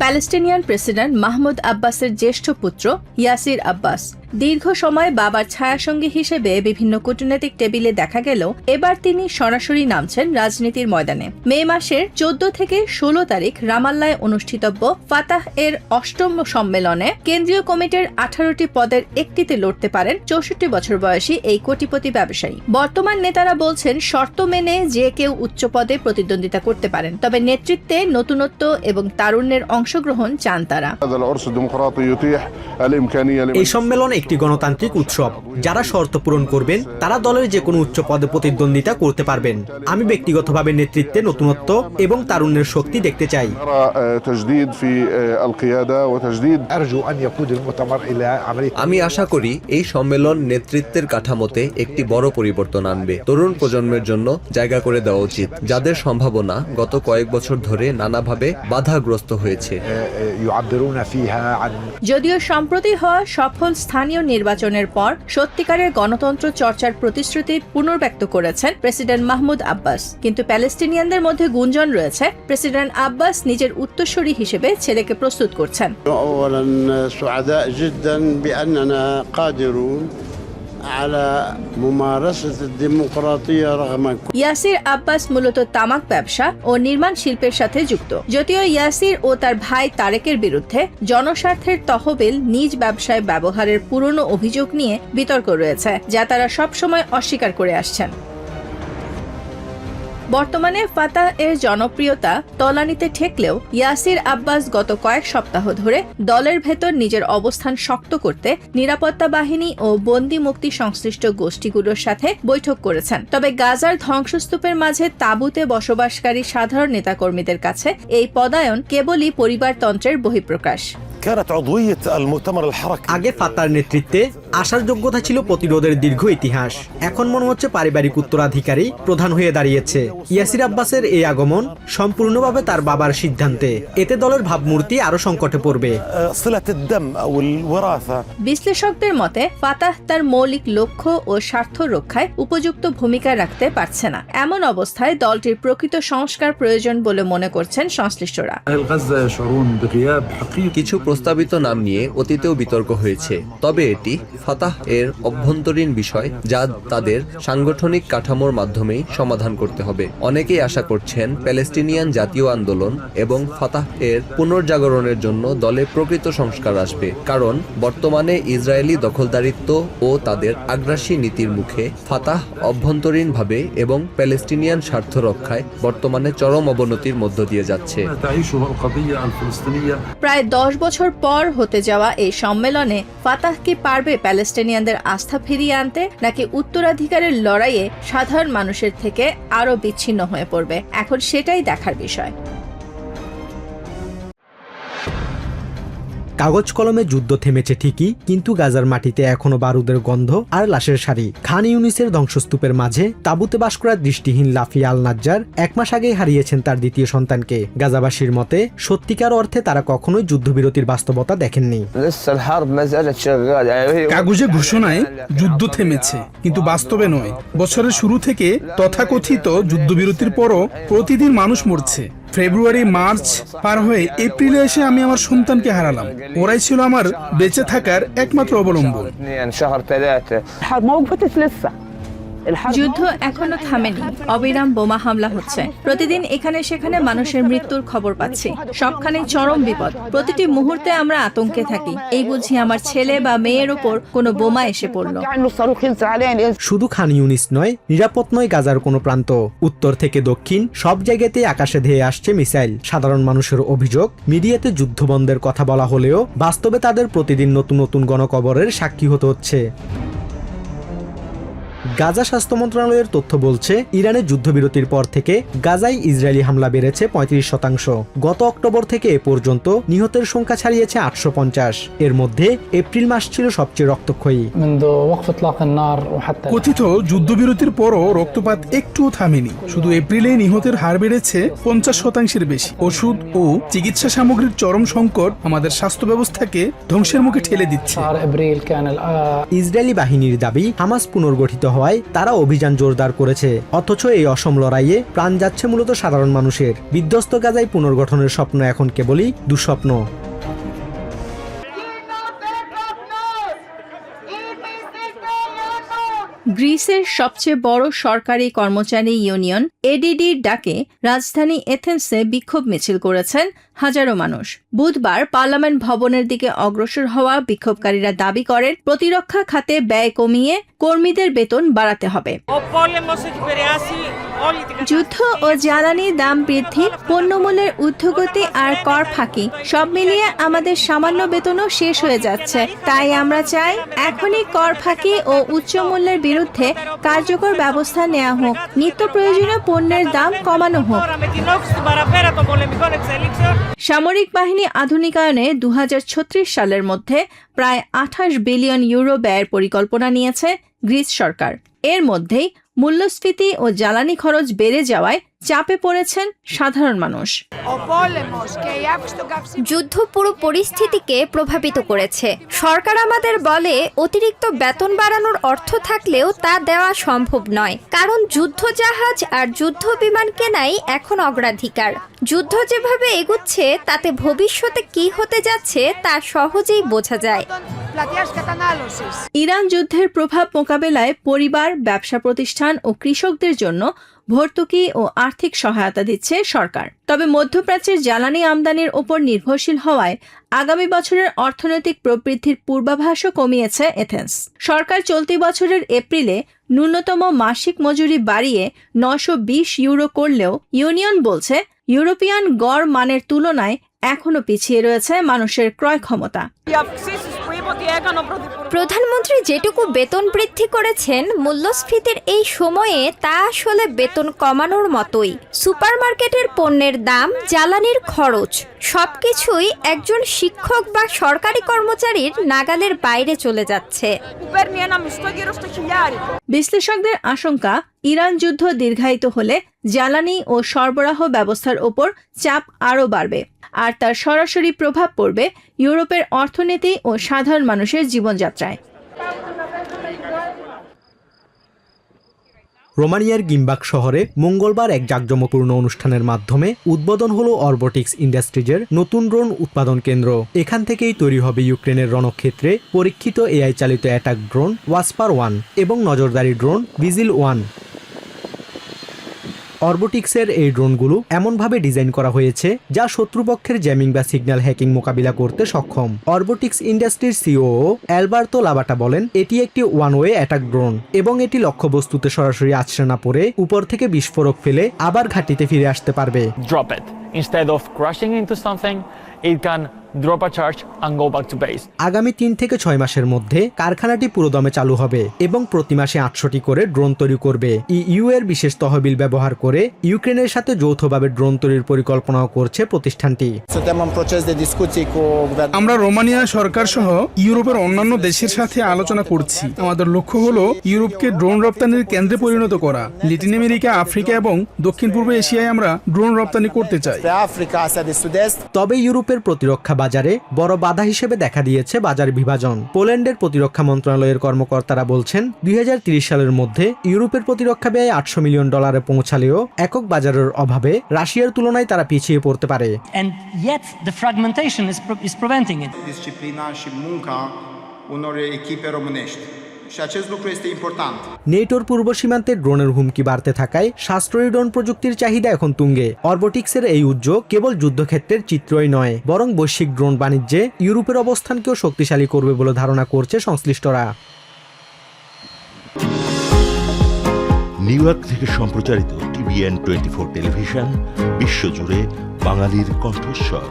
Palestinian president Mahmoud আব্বাসের জ্যেষ্ঠ পুত্র ইয়াসির আব্বাস। দীর্ঘ সময় বাবার ছায়াসঙ্গী হিসেবে বিভিন্ন কূটনৈতিক টেবিলে দেখা গেলেও এবার তিনি সরাসরি নামছেন রাজনীতির ময়দানে। মে মাসের 14 থেকে 16 তারিখ রামাল্লায় অনুষ্ঠিতব্য ফাতাহ এর 8ম সম্মেলনে কেন্দ্রীয় কমিটির 18টি পদের একটিতে লড়তে পারেন 64 বছর বয়সী এই কোটিপতি ব্যবসায়ী। বর্তমান নেতারা বলছেন শর্ত মেনে যে কেউ উচ্চ পদে প্রতিদ্বন্দ্বিতা করতে পারেন, তবে নেতৃত্বে নতুনত্ব এবং তারুণ্যের অংশগ্রহণ চান তারা। এই সম্মেলন একটি গণতান্ত্রিক উৎসব। যারা শর্ত পূরণ করবেন তারা দলের যে কোনো উচ্চ পদে প্রতিদ্বন্দ্বিতা করতে পারবেন। আমি ব্যক্তিগতভাবে নেতৃত্বে নতুনত্ব এবং তারুণ্যের শক্তি দেখতে চাই। আমি আশা করি এই সম্মেলন নেতৃত্বের কাঠামোতে একটি বড় পরিবর্তন আনবে। তরুণ প্রজন্মের জন্য জায়গা করে দেওয়া উচিত, যাদের সম্ভাবনা গত কয়েক বছর ধরে নানাভাবে বাধাগ্রস্ত হয়েছে। যদিও সম্প্রতি হওয়া সফল স্থানীয় নির্বাচনের পর সত্যিকারের গণতন্ত্র চর্চার প্রতিশ্রুতি পুনর্ব্যক্ত করেছেন প্রেসিডেন্ট মাহমুদ আব্বাস, কিন্তু প্যালেস্টিনিয়ানদের মধ্যে গুঞ্জন রয়েছে প্রেসিডেন্ট আব্বাস নিজের উত্তরসূরি হিসেবে ছেলেকে প্রস্তুত করছেন। ইয়াসির আব্বাস মূলত তামাক ব্যবসা ও নির্মাণ শিল্পের সাথে যুক্ত। যদিও ইয়াসির ও তার ভাই তারেকের বিরুদ্ধে জনস্বার্থের তহবিল নিজ ব্যবসায় ব্যবহারের পুরনো অভিযোগ নিয়ে বিতর্ক রয়েছে, যা তারা সবসময় অস্বীকার করে আসছেন। বর্তমানে ফাতাহ এর জনপ্রিয়তা তলানিতে ঠেকলেও ইয়াসির আব্বাস গত কয়েক সপ্তাহ ধরে দলের ভেতর নিজের অবস্থান শক্ত করতে নিরাপত্তা বাহিনী ও বন্দী মুক্তি সংশ্লিষ্ট গোষ্ঠীগুলোর সাথে বৈঠক করেছেন। তবে গাজার ধ্বংসস্তূপের মাঝে তাঁবুতে বসবাসকারী সাধারণ নেতাকর্মীদের কাছে এই পদায়ন কেবলই পরিবারতন্ত্রের বহিঃপ্রকাশ। আগে ফাতার নেতৃত্বে আসার যোগ্যতা ছিল প্রতিরোধের দীর্ঘ ইতিহাস। এখন মনে হচ্ছে পারিবারিক উত্তরাধিকারী প্রধান হয়ে দাঁড়িয়েছে। ইয়াসির আব্বাসের এই আগমন সম্পূর্ণভাবে তার বাবার সিদ্ধান্তে। এতে দলের ভাবমূর্তি আরো সংকটে পড়বে। বিশ্লেষকদের মতে ফাতাহ তার মৌলিক লক্ষ্য ও স্বার্থ রক্ষায় উপযুক্ত ভূমিকা রাখতে পারছে না। এমন অবস্থায় দলটির প্রকৃত সংস্কার প্রয়োজন বলে মনে করছেন সংশ্লিষ্টরা। কিছু প্রস্তাবিত নাম নিয়ে অতীতেও বিতর্ক হয়েছে, তবে এটি ফাতাহ এর অভ্যন্তরীণ বিষয়, যা তাদের সাংগঠনিক কাঠামোর মাধ্যমেই সমাধান করতে হবে। অনেকেই আশা করছেন প্যালেস্টিনিয়ান জাতীয় আন্দোলন এবং ফাতাহ এর পুনর্জাগরণের জন্য দলে প্রকৃত সংস্কার আসবে, কারণ বর্তমানে ইসরায়েলি দখলদারিত্ব ও তাদের আগ্রাসী নীতির মুখে ফাতাহ অভ্যন্তরীণভাবে এবং প্যালেস্টিনিয়ান স্বার্থ রক্ষায় বর্তমানে চরম অবনতির মধ্য দিয়ে যাচ্ছে। প্রায় 10 বছর পর হতে যাওয়া এই সম্মেলনে ফাতাহ কি পারবে প্যালেস্টিনিয়ানদের আস্থা ফিরিয়ে আনতে, নাকি উত্তরাধিকারের লড়াইয়ে সাধারণ মানুষের থেকে আরো বিচ্ছিন্ন হয়ে পড়বে? এখন সেটাই দেখার বিষয়। কাগজ কলমে যুদ্ধ থেমেছে ঠিকই, কিন্তু গাজার মাটিতে এখনো বারুদের গন্ধ আর লাশের সারি। খান ইউনিসের ধ্বংসস্তূপের মাঝে তাঁবুতে বাস করা দৃষ্টিহীন লাফি আল নাজ্জার 1 মাস আগেই হারিয়েছেন তার দ্বিতীয় সন্তানকে। গাজাবাসীর মতে সত্যিকার অর্থে তারা কখনোই যুদ্ধবিরতির বাস্তবতা দেখেননি। কাগজে ঘোষণায় যুদ্ধ থেমেছে, কিন্তু বাস্তবে নয়। বছরের শুরু থেকে তথাকথিত যুদ্ধবিরতির পরও প্রতিদিন মানুষ মরছে। ফেব্রুয়ারি মার্চ পার হয়ে এপ্রিলে এসে আমি আমার সন্তানকে হারালাম। ওরাই ছিল আমার বেঁচে থাকার একমাত্র অবলম্বন। যুদ্ধ এখনো থামেনি, অবিরাম বোমা হামলা হচ্ছে। প্রতিদিন এখানে সেখানে মানুষের মৃত্যুর খবর পাচ্ছি। সবখানে চরম বিপদ। প্রতিটি মুহূর্তে আমরা আতঙ্কে থাকি। এই বুঝি আমার ছেলে বা মেয়ের উপর কোনো বোমা এসে পড়ল। শুধু খান ইউনিস নয়, নিরাপদ নয় গাজার কোনো প্রান্ত। উত্তর থেকে দক্ষিণ সব জায়গাতে আকাশে ধেয়ে আসছে মিসাইল। সাধারণ মানুষের অভিযোগ, মিডিয়াতে যুদ্ধ বন্ধের কথা বলা হলেও বাস্তবে তাদের প্রতিদিন নতুন নতুন গণকবরের সাক্ষী হতে হচ্ছে। গাজা স্বাস্থ্য মন্ত্রণালয়ের তথ্য বলছে, ইরানের যুদ্ধবিরতির পর থেকে গাজায় ইসরায়েলি হামলা বেড়েছে 35%। গত অক্টোবর থেকে এ পর্যন্ত নিহতের সংখ্যা ছাড়িয়েছে 850। এর মধ্যে এপ্রিল মাস ছিল সবচেয়ে রক্তক্ষয়ী। কথিত যুদ্ধবিরতির পরও রক্তপাত একটুও থামেনি। শুধু এপ্রিলে নিহতের হার বেড়েছে 50%-এর বেশি। ওষুধ ও চিকিৎসা সামগ্রীর চরম সংকট আমাদের স্বাস্থ্য ব্যবস্থাকে ধ্বংসের মুখে ঠেলে দিচ্ছে। ইসরায়েলি বাহিনীর দাবি, হামাস পুনর্গঠিত হওয়ায় তারা অভিযান জোরদার করেছে। অথচ এই অসম লড়াইয়ে প্রাণ যাচ্ছে মূলত সাধারণ মানুষের। বিধ্বস্ত গাজায় পুনর্গঠনের স্বপ্ন এখন কেবলই দুঃস্বপ্ন। গ্রিসের সবচেয়ে বড় সরকারি কর্মচারী ইউনিয়ন এডিডির ডাকে রাজধানী এথেন্সে বিক্ষোভ মিছিল করেছেন হাজারো মানুষ। বুধবার পার্লামেন্ট ভবনের দিকে অগ্রসর হওয়া বিক্ষোভকারীরা দাবি করেন প্রতিরক্ষা খাতে ব্যয় কমিয়ে কর্মীদের বেতন বাড়াতে হবে। যুদ্ধ ও জ্বালানি দাম বৃদ্ধি, পণ্যমূল্যের ঊর্ধ্বগতি আর কর ফাঁকি সব মিলিয়ে আমাদের সামান্য বেতনও শেষ হয়ে যাচ্ছে। তাই আমরা চাই এখনই কর ফাঁকি ও উচ্চ মূল্যের বিরুদ্ধে কার্যকর ব্যবস্থা নেওয়া হোক, নিত্য প্রয়োজনীয় পণ্যের দাম কমানো হোক। সামরিক বাহিনী আধুনিকায়নে 2036 সালের মধ্যে প্রায় 28 বিলিয়ন ইউরো ব্যয়ের পরিকল্পনা নিয়েছে গ্রিস সরকার। এর মধ্যেই মূল্যস্ফীতি ও জ্বালানি খরচ বেড়ে যাওয়ায় চাপে পড়েছেন সাধারণ মানুষ। যুদ্ধ পুরো পরিস্থিতিকে প্রভাবিত করেছে। সরকার আমাদের বলে অতিরিক্ত বেতন বাড়ানোর অর্থ থাকলেও তা দেওয়া সম্ভব নয়, কারণ যুদ্ধ জাহাজ আর যুদ্ধ বিমান কেনাই এখন অগ্রাধিকার। যুদ্ধ যেভাবে এগুচ্ছে তাতে ভবিষ্যতে কি হতে যাচ্ছে তা সহজেই বোঝা যায়। ইরান যুদ্ধের প্রভাব মোকাবেলায় পরিবার, ব্যবসা প্রতিষ্ঠান ও কৃষকদের জন্য ভর্তুকি ও আর্থিক সহায়তা দিচ্ছে সরকার। তবে মধ্যপ্রাচ্যের জ্বালানি আমদানির ওপর নির্ভরশীল হওয়ায় আগামী বছরের অর্থনৈতিক প্রবৃদ্ধির পূর্বাভাসও কমিয়েছে এথেন্স। সরকার চলতি বছরের এপ্রিলে ন্যূনতম মাসিক মজুরি বাড়িয়ে 920 ইউরো করলেও ইউনিয়ন বলছে ইউরোপিয়ান গড় মানের তুলনায় এখনো পিছিয়ে রয়েছে মানুষের ক্রয় ক্ষমতা। প্রধানমন্ত্রী যেটুকু বেতন বৃদ্ধি করেছেন মূল্যস্ফীতির এই সময়ে তা আসলে বেতন কমানোর মতোই। সুপারমার্কেটের পণ্যের দাম, জ্বালানির খরচ সবকিছুই একজন শিক্ষক বা সরকারি কর্মচারীর নাগালের বাইরে চলে যাচ্ছে। বিশ্লেষকদের আশঙ্কা, ইরান যুদ্ধ দীর্ঘায়িত হলে জ্বালানি ও সরবরাহ ব্যবস্থার ওপর চাপ আরও বাড়বে, আর তার সরাসরি প্রভাব পড়বে ইউরোপের অর্থনীতি ও সাধারণ মানুষের জীবনযাত্রায়। রোমানিয়ার গিম্বাক শহরে মঙ্গলবার এক জাঁকজমকপূর্ণ অনুষ্ঠানের মাধ্যমে উদ্বোধন হলো অরবোটিক্স ইন্ডাস্ট্রিজের নতুন ড্রোন উৎপাদন কেন্দ্র। এখান থেকেই তৈরি হবে ইউক্রেনের রণক্ষেত্রে পরীক্ষিত এআই চালিত অ্যাটাক ড্রোন ওয়াসপার 1 এবং নজরদারি ড্রোন ভিজিল 1। অরবোটিক্সের এই ড্রোনগুলো এমনভাবে ডিজাইন করা হয়েছে যা শত্রুপক্ষের জ্যামিং বা সিগন্যাল হ্যাকিং মোকাবিলা করতে সক্ষম। অরবোটিক্স ইন্ডাস্ট্রির সিওও অ্যালবার্তো লাবাটা বলেন, এটি একটি ওয়ান ওয়ে অ্যাটাক ড্রোন এবং এটি লক্ষ্যবস্তুতে সরাসরি আছড়ে না পড়ে উপর থেকে বিস্ফোরক ফেলে আবার ঘাঁটিতে ফিরে আসতে পারবে। Drop it. Instead of crashing into something, it can drop a charge and go back to base. আগামী 3 থেকে 6 মাসের মধ্যে কারখানাটি পুরোদমে চালু হবে এবং প্রতি মাসে 800টি করে ড্রোন তৈরি করবে। ইইউ এর বিশেষ তহবিল ব্যবহার করে ইউক্রেনের সাথে যৌথভাবে ড্রোন তৈরির পরিকল্পনাও করছে প্রতিষ্ঠানটি। আমরা রোমানিয়া সরকার সহ ইউরোপের অন্যান্য দেশের সাথে আলোচনা করছি। আমাদের লক্ষ্য হলো ইউরোপকে ড্রোন রপ্তানির কেন্দ্রে পরিণত করা। ল্যাটিন আমেরিকা, আফ্রিকা এবং দক্ষিণ পূর্ব এশিয়ায় আমরা ড্রোন রপ্তানি করতে চাই। তবে ইউরোপের প্রতিরক্ষা বাজারে বড় বাধা হিসেবে দেখা দিয়েছে বাজার বিভাজন। পোল্যান্ডের প্রতিরক্ষা মন্ত্রণালয়ের কর্মকর্তারা বলছেন 2030 সালের মধ্যে ইউরোপের প্রতিরক্ষা ব্যয় $800 মিলিয়ন পৌঁছালেও একক বাজারের অভাবে রাশিয়ার তুলনায় তারা পিছিয়ে পড়তে পারে। And yet the fragmentation is preventing it. Disciplina și munca unor echipe românești. Și acest lucru este important. নেটোর পূর্ব সীমান্তে ড্রোনের হুমকি বাড়তে থাকায় সাশ্রয়ী ড্রোন প্রযুক্তির চাহিদা এখন তুঙ্গে। অরবোটিক্সের এই উদ্যোগ কেবল যুদ্ধক্ষেত্রের চিত্রই নয়, বরং বৈশ্বিক ড্রোন বাণিজ্যে ইউরোপের অবস্থানকেও শক্তিশালী করবে বলে ধারণা করছে সংশ্লিষ্টরা। নিউ ইয়র্ক থেকে সম্প্রচারিত TVN 24 টেলিভিশন বিশ্বজুড়ে বাঙালির কণ্ঠস্বর।